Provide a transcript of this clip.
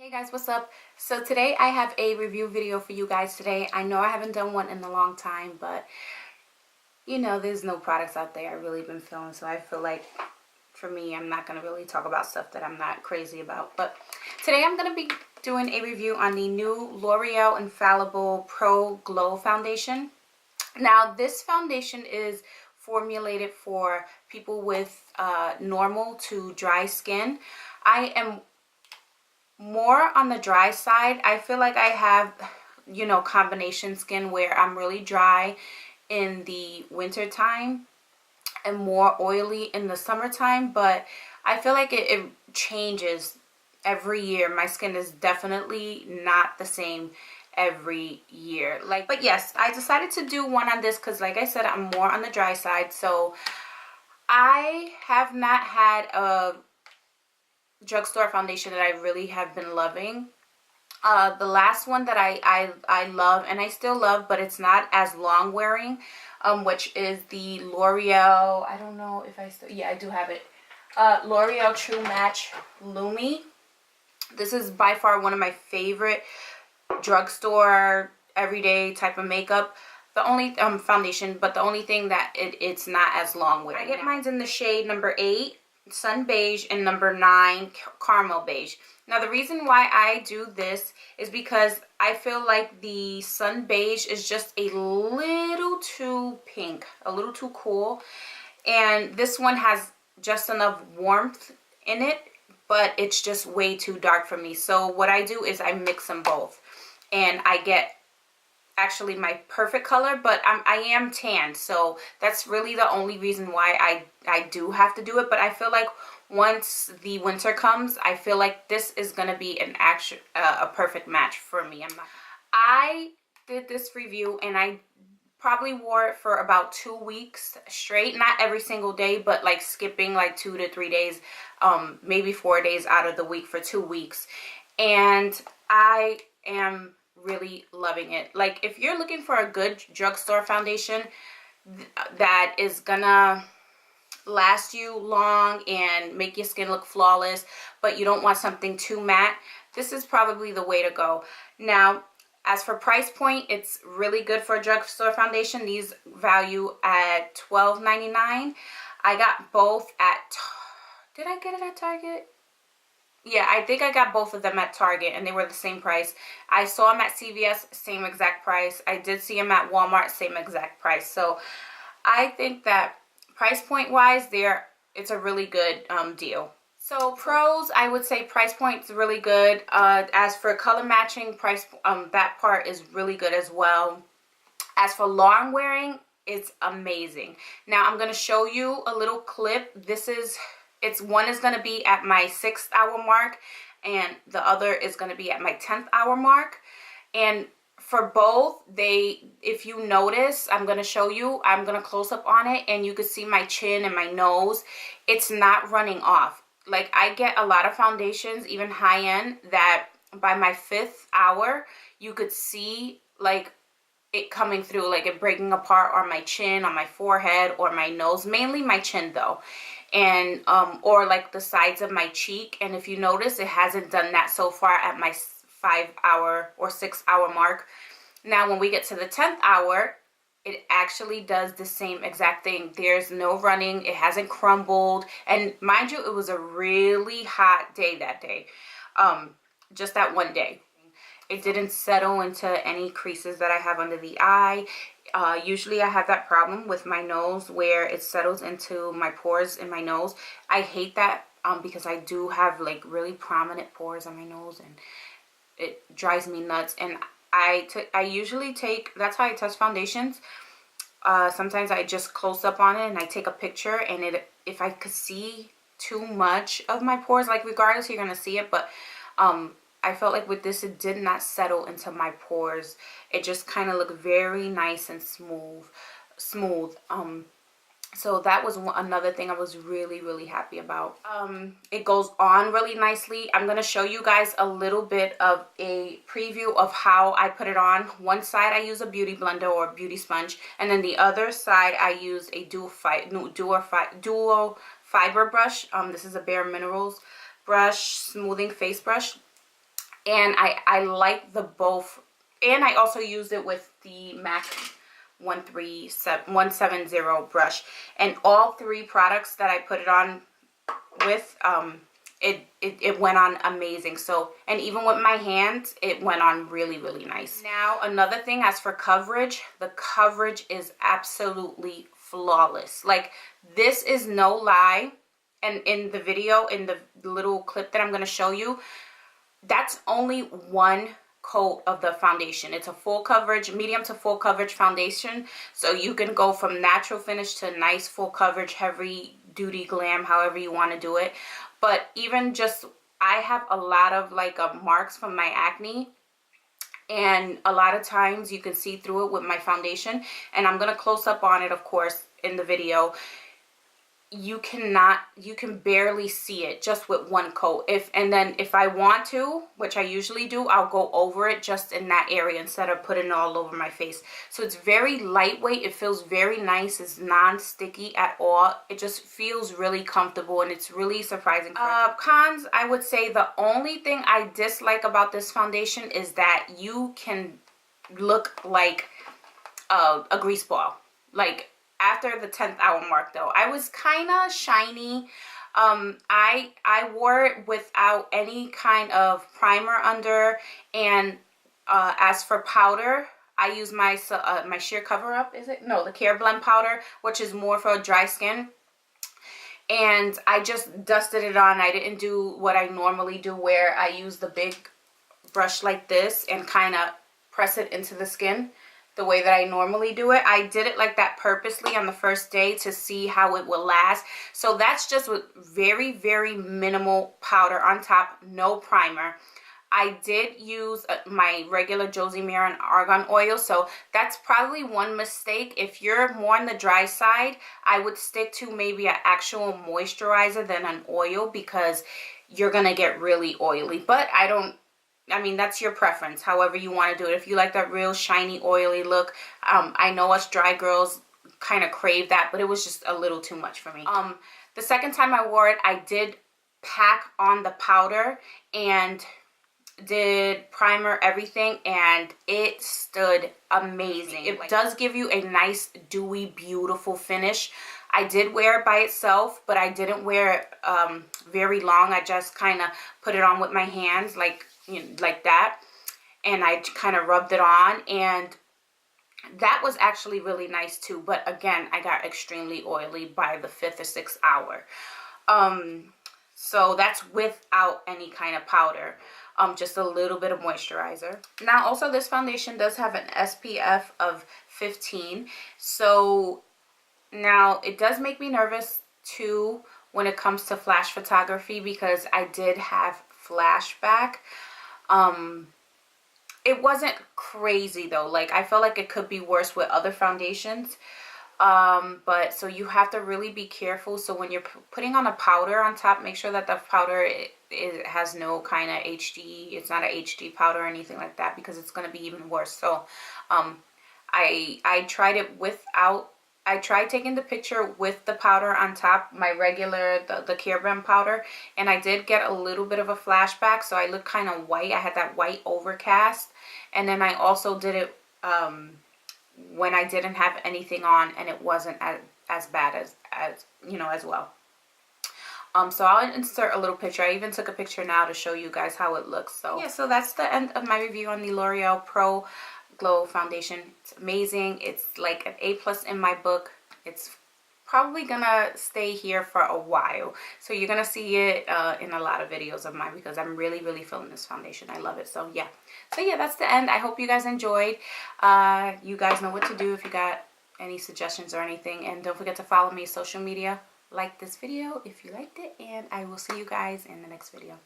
Hey guys, what's up? So today I have a review video for you guys today. I know I haven't done one in a long time, but you know, there's no products out there I've really been feeling, so I feel like for me, I'm not going to really talk about stuff that I'm not crazy about. But today I'm going to be doing a review on the new L'Oreal Infallible Pro Glow Foundation. Now, this foundation is formulated for people with normal to dry skin. I am more on the dry side. I feel like I have, you know, combination skin where I'm really dry in the winter time and more oily in the summertime, but I feel like it changes every year. My skin is definitely not the same every year. But yes, I decided to do one on this because, like I said, I'm more on the dry side. So I have not had a drugstore foundation that I really have been loving. The last one that I love, and I still love, but it's not as long wearing, which is the L'Oreal, I don't know if I still, yeah, I do have it, L'Oreal True Match Lumi. This is by far one of my favorite drugstore everyday type of makeup. The only foundation, but the only thing that it's not as long wearing. I get mine's in the shade number 8 Sun Beige and number 9 Caramel Beige. Now the reason why I do this is because I feel like the Sun Beige is just a little too pink, a little too cool, and this one has just enough warmth in it, but it's just way too dark for me. So what I do is I mix them both and I get actually my perfect color, but I am tan, so that's really the only reason why I do have to do it. But I feel like once the winter comes, I feel like this is gonna be an a perfect match for me. I did this review and I probably wore it for about 2 weeks straight, not every single day, but like skipping like 2 to 3 days, maybe 4 days out of the week for 2 weeks, and I am really loving it. Like, if you're looking for a good drugstore foundation that is gonna last you long and make your skin look flawless, but you don't want something too matte, this is probably the way to go. Now, as for price point, it's really good for a drugstore foundation. These value at $12.99. I got both at, did I get it at Target? Yeah, I think I got both of them at Target and they were the same price. I saw them at CVS, same exact price. I did see them at Walmart, same exact price. So I think that price point wise, it's a really good deal. So pros, I would say price point's really good. As for color matching, that part is really good as well. As for long wearing, it's amazing. Now I'm going to show you a little clip. One is going to be at my 6th hour mark and the other is going to be at my 10th hour mark. And for both, if you notice, I'm going to show you, I'm going to close up on it and you can see my chin and my nose. It's not running off. Like, I get a lot of foundations, even high end, that by my 5th hour, you could see like it coming through, like it breaking apart on my chin, on my forehead, or my nose, mainly my chin though, and or like the sides of my cheek. And if you notice, it hasn't done that so far at my 5 hour or 6 hour mark. Now when we get to the 10th hour, it actually does the same exact thing. There's no running, it hasn't crumbled, and mind you, it was a really hot day that day, just that one day. It didn't settle into any creases that I have under the eye. Usually I have that problem with my nose where it settles into my pores in my nose. I hate that because I do have like really prominent pores on my nose and it drives me nuts. And I usually take, that's how I test foundations. Sometimes I just close up on it and I take a picture, and if I could see too much of my pores, like regardless you're gonna see it, but I felt like with this, it did not settle into my pores. It just kind of looked very nice and smooth. So that was another thing I was really happy about. It goes on really nicely. I'm going to show you guys a little bit of a preview of how I put it on. One side I use a beauty blender or a beauty sponge, and then the other side I use a dual fiber brush. This is a Bare Minerals brush, smoothing face brush. And I like the both. And I also used it with the MAC 170 brush. And all three products that I put it on with, it went on amazing. So, and even with my hands, it went on really, really nice. Now, another thing, as for coverage, the coverage is absolutely flawless. Like, this is no lie. And in the video, in the little clip that I'm going to show you, that's only one coat of the foundation. It's a full coverage, medium to full coverage foundation. So you can go from natural finish to nice full coverage, heavy duty glam, however you want to do it. But even just, I have a lot of like marks from my acne, and a lot of times you can see through it with my foundation, and I'm going to close up on it, of course, in the video. You can barely see it just with one coat. And then if I want to, which I usually do, I'll go over it just in that area instead of putting it all over my face. So it's very lightweight. It feels very nice. It's non-sticky at all. It just feels really comfortable, and it's really surprising. Cons, I would say the only thing I dislike about this foundation is that you can look like a grease ball. Like, after the 10th hour mark, though, I was kind of shiny. I wore it without any kind of primer under, and as for powder, I use my sheer cover up, is it? No, the Care Blend powder, which is more for dry skin. And I just dusted it on. I didn't do what I normally do, where I use the big brush like this and kind of press it into the skin the way that I normally do it. I did it like that purposely on the first day to see how it will last. So that's just with very, very minimal powder on top, no primer. I did use my regular Josie Maran Argan Oil, so that's probably one mistake. If you're more on the dry side, I would stick to maybe an actual moisturizer than an oil, because you're gonna get really oily. But I mean, that's your preference, however you want to do it. If you like that real shiny, oily look, I know us dry girls kind of crave that, but it was just a little too much for me. The second time I wore it, I did pack on the powder and did primer everything, and it stood amazing. It does give you a nice, dewy, beautiful finish. I did wear it by itself, but I didn't wear it very long. I just kind of put it on with my hands, like, you know, like that, and I kind of rubbed it on, and that was actually really nice too. But again, I got extremely oily by the 5th or 6th hour. So that's without any kind of powder, just a little bit of moisturizer. Now, also, this foundation does have an SPF of 15, so now it does make me nervous too when it comes to flash photography, because I did have flashback. It wasn't crazy though. Like, I felt like it could be worse with other foundations. But so you have to really be careful. So when you're putting on a powder on top, make sure that the powder it has no kind of HD. It's not a HD powder or anything like that, because it's going to be even worse. So I tried it without. I tried taking the picture with the powder on top, my regular, the Care Brand powder, and I did get a little bit of a flashback, so I looked kind of white. I had that white overcast, and then I also did it when I didn't have anything on, and it wasn't as bad as you know, as well. So I'll insert a little picture. I even took a picture now to show you guys how it looks. So yeah, so that's the end of my review on the L'Oreal Pro Glow foundation. It's amazing. It's like an A+ in my book. It's probably gonna stay here for a while, so you're gonna see it in a lot of videos of mine, because I'm really feeling this foundation. I love it. So yeah, that's the end. I hope you guys enjoyed. You guys know what to do if you got any suggestions or anything, and don't forget to follow me on social media. Like this video if you liked it, and I will see you guys in the next video.